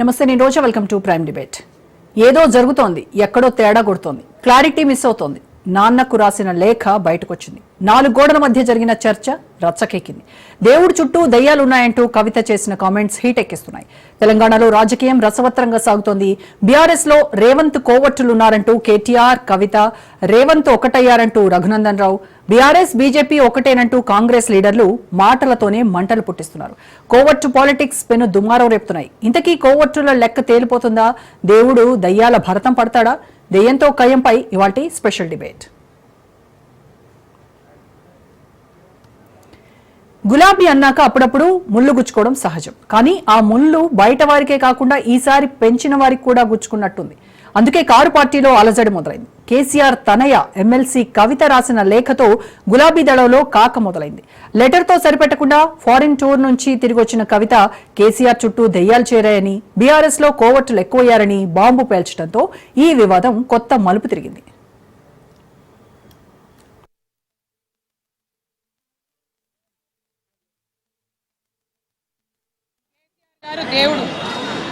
నమస్తే, నేను Roja. Welcome to prime debate. ఏదో జరుగుతోంది, ఎక్కడో తేడా కొడుతోంది, క్లారిటీ మిస్ అవుతోంది. నాన్నకు రాసిన లేఖ బయటకొచ్చింది. 4 గోడల మధ్య జరిగిన చర్చ రచ్చకెక్కింది. దేవుడి చుట్టూ దయ్యాలున్నాయంటూ కవిత చేసిన కామెంట్స్ హీట్ ఎక్కిస్తున్నాయి. తెలంగాణలో రాజకీయం రసవత్రంగా సాగుతోంది. బీఆర్ఎస్ లో రేవంత్ కోవట్టులున్నారంటూ కేటీఆర్, కవిత, రేవంత్ ఒకటయ్యారంటూ రఘునందన్ రావు, బీఆర్ఎస్ బీజేపీ ఒకటేనంటూ కాంగ్రెస్ లీడర్లు మాటలతోనే మంటలు పుట్టిస్తున్నారు. కోవట్టు పాలిటిక్స్ పెను దుమారం రేపుతున్నాయి. ఇంతకీ కోవట్టుల లెక్క తేలిపోతుందా? దేవుడు దయ్యాల భరతం పడతాడా? దెయ్యంతో కయ్యంపై ఇవాల్టి స్పెషల్ డిబేట్. గులాబీ అన్నాక అప్పుడప్పుడు ముళ్ళు గుచ్చుకోవడం సహజం. కానీ ఆ ముళ్ళు బయట వారికే కాకుండా ఈసారి పెంచిన వారికి కూడా గుచ్చుకున్నట్టుంది. అందుకే కారు పార్టీలో అలజడి మొదలైంది. కేసీఆర్ తనయ ఎమ్మెల్సీ కవిత రాసిన లేఖతో గులాబీ దళంలో కాక మొదలైంది. లెటర్తో సరిపెట్టకుండా ఫారిన్ టూర్ నుంచి తిరిగి వచ్చిన కవిత కేసీఆర్ చుట్టూ దెయ్యాలు చేరాయని, బీఆర్ఎస్ లో కోవట్టులు ఎక్కువయ్యారని బాంబు పేల్చడంతో ఈ వివాదం కొత్త మలుపు తిరిగింది. దేవుడు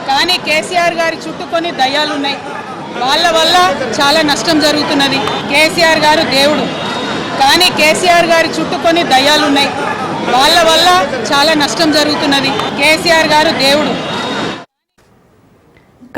కానీ కేసీఆర్ గారి చుట్టూ కొన్ని దయ్యాలున్నాయి. వాళ్ళ వల్ల చాలా నష్టం జరుగుతున్నది. కేసీఆర్ గారు దేవుడు కానీ కేసీఆర్ గారి చుట్టూ కొన్ని దయ్యాలున్నాయి. వాళ్ళ వల్ల చాలా నష్టం జరుగుతున్నది. కేసీఆర్ గారు దేవుడు.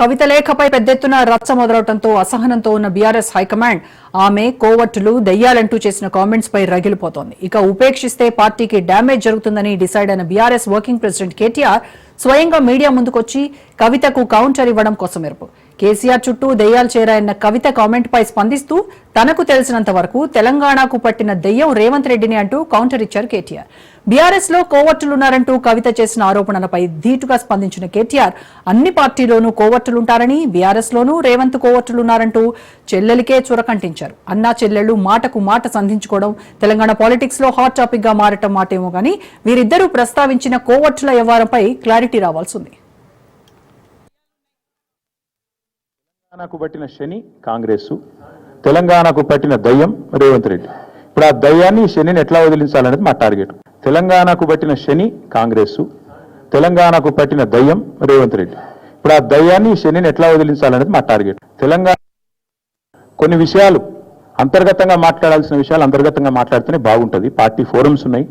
కవిత లేఖపై పెద్ద ఎత్తున రచ్చ మొదలవడంతో అసహనంతో ఉన్న బీఆర్ఎస్ హైకమాండ్ ఆమె కోవట్టులు దయ్యాలంటూ చేసిన కామెంట్స్ పై రగిలిపోతోంది. ఇక ఉపేక్షిస్తే పార్టీకి డ్యామేజ్ జరుగుతుందని డిసైడ్ అయిన బీఆర్ఎస్ వర్కింగ్ ప్రెసిడెంట్ కేటీఆర్ స్వయంగా మీడియా ముందుకొచ్చి కవితకు కౌంటర్ ఇవ్వడం కోసం మెరుపు. కేసీఆర్ చుట్టూ దెయ్యాలు చేరాయన్న కవిత కామెంట్ పై స్పందిస్తూ తనకు తెలిసినంత వరకు తెలంగాణకు పట్టిన దెయ్యం రేవంత్ రెడ్డిని అంటూ కౌంటర్ ఇచ్చారు కేటీఆర్. బీఆర్ఎస్ లో కోవట్టులున్నారంటూ కవిత చేసిన ఆరోపణలపై ధీటుగా స్పందించిన కేటీఆర్ అన్ని పార్టీలోనూ కోవట్టులుంటారని, బీఆర్ఎస్ లోనూ రేవంత్ కోవట్టులున్నారంటూ చెల్లెలికే చురకంటించారు. అన్నా చెల్లెళ్లు మాటకు మాట సంధించుకోవడం తెలంగాణ పాలిటిక్స్ లో హాట్ టాపిక్ గా మారటం మాటేమో గానీ వీరిద్దరూ ప్రస్తావించిన కోవట్టుల వ్యవహారంపై క్లారిటీ రావాల్సి ఉంది. తెలంగాణకు పట్టిన శని కాంగ్రెస్, తెలంగాణకు పట్టిన దయ్యం రేవంత్ రెడ్డి. ఇప్పుడు ఆ దయ్యాన్ని శనిని ఎట్లా వదిలించాలనేది మా టార్గెట్. తెలంగాణకు పట్టిన శని కాంగ్రెస్, తెలంగాణకు పట్టిన దయ్యం రేవంత్ రెడ్డి. ఇప్పుడు ఆ దయ్యాన్ని శనిని ఎట్లా వదిలించాలనేది మా టార్గెట్. తెలంగాణ కొన్ని విషయాలు అంతర్గతంగా మాట్లాడాల్సిన విషయాలు అంతర్గతంగా మాట్లాడితేనే బాగుంటుంది. పార్టీ ఫోరమ్స్ ఉన్నాయి,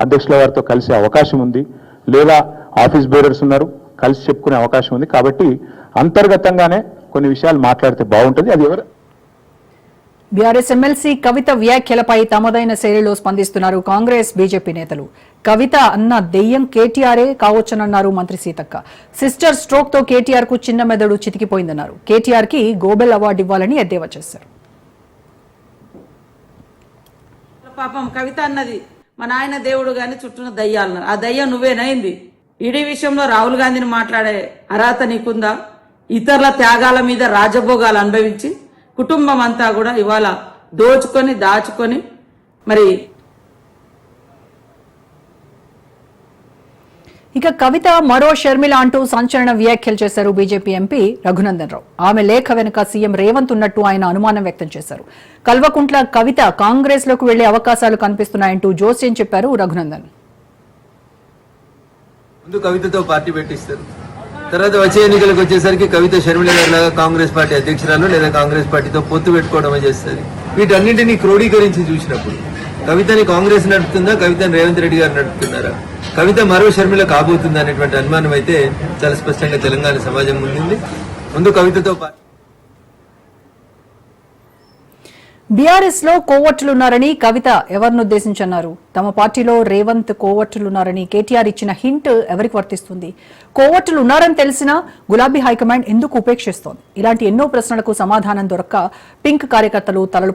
అధ్యక్షుల వారితో కలిసే అవకాశం ఉంది, లేదా ఆఫీస్ బేరర్స్ ఉన్నారు, కలిసి చెప్పుకునే అవకాశం ఉంది. కాబట్టి అంతర్గతంగానే కొన్ని విషయాలు మాట్లాడితే బాగుంటుంది. అది ఎవరు బీఆర్ఎస్ ఎమ్మెల్సీ కవిత వ్యాఖ్యలపై తమదైన శైలిలో స్పందిస్తున్నారు కాంగ్రెస్, బీజేపీ నేతలు. కవిత అన్న దెయ్యం కేటీఆరే కావచ్చునన్నారు మంత్రి సీతక్క. సిస్టర్ స్ట్రోక్ తో కేటీఆర్ కు చిన్న మెదడు చితికిపోయిందన్నారు. కేటీఆర్ కి గోబెల్ అవార్డు ఇవ్వాలని ఎద్దేవా చేశారు. పాపం కవిత అన్నది మా నాయన దేవుడు గాని చుట్టూ దయ్యాలు, ఆ దయ్యం నువ్వేనైంది. ఈడీ విషయంలో రాహుల్ గాంధీని మాట్లాడే అర్హత నీకుందా? ఇతరుల త్యాగాల మీద రాజభోగాలు అనుభవించి కుటుంబం అంతా కూడా ఇవాళ దోచుకొని దాచుకొని మరి. ఇక కవిత మరో షర్మిల అంటూ సంచలన వ్యాఖ్యలు చేశారు బీజేపీ ఎంపీ రఘునందన్ రావు. ఆమె లేఖ వెనుక సీఎం రేవంత్ ఉన్నట్టు ఆయన అనుమానం వ్యక్తం చేశారు. కల్వకుంట్ల కవిత కాంగ్రెస్ లోకి వెళ్లే అవకాశాలు కనిపిస్తున్నాయంటూ జోస్యం చెప్పారు రఘునందన్. ముందు కవితతో పార్టీ పెట్టిస్తారు, తర్వాత వచ్చే ఎన్నికలకు వచ్చేసరికి కవిత షర్మిల గారిలాగా కాంగ్రెస్ పార్టీ అధ్యక్షురాలు లేదా కాంగ్రెస్ పార్టీతో పొత్తు పెట్టుకోవడమే చేస్తుంది. వీటన్నింటినీ క్రోడీకరించి చూసినప్పుడు కవితని కాంగ్రెస్ నడుపుతుందా, కవితని రేవంత్ రెడ్డి గారు నడుపుతున్నారా, కవిత మరో షర్మిల కాబోతుందా అనేటువంటి అనుమానం అయితే చాలా స్పష్టంగా తెలంగాణ సమాజం ముందుంది. ముందు కవితతో బీఆర్ఎస్ లో కోవట్టులున్నారని కవిత ఎవరినుద్దేశించన్నారు? తమ పార్టీలో రేవంత్ కోవట్టులున్నారని కేటీఆర్ ఇచ్చిన హింట్ ఎవరికి వర్తిస్తుంది? కోవట్టులున్నారని తెలిసినా గులాబీ హైకమాండ్ ఎందుకు ఉపేక్షిస్తోంది? ఇలాంటి ఎన్నో ప్రశ్నలకు సమాధానం దొరక్క పింక్ కార్యకర్తలు తలలు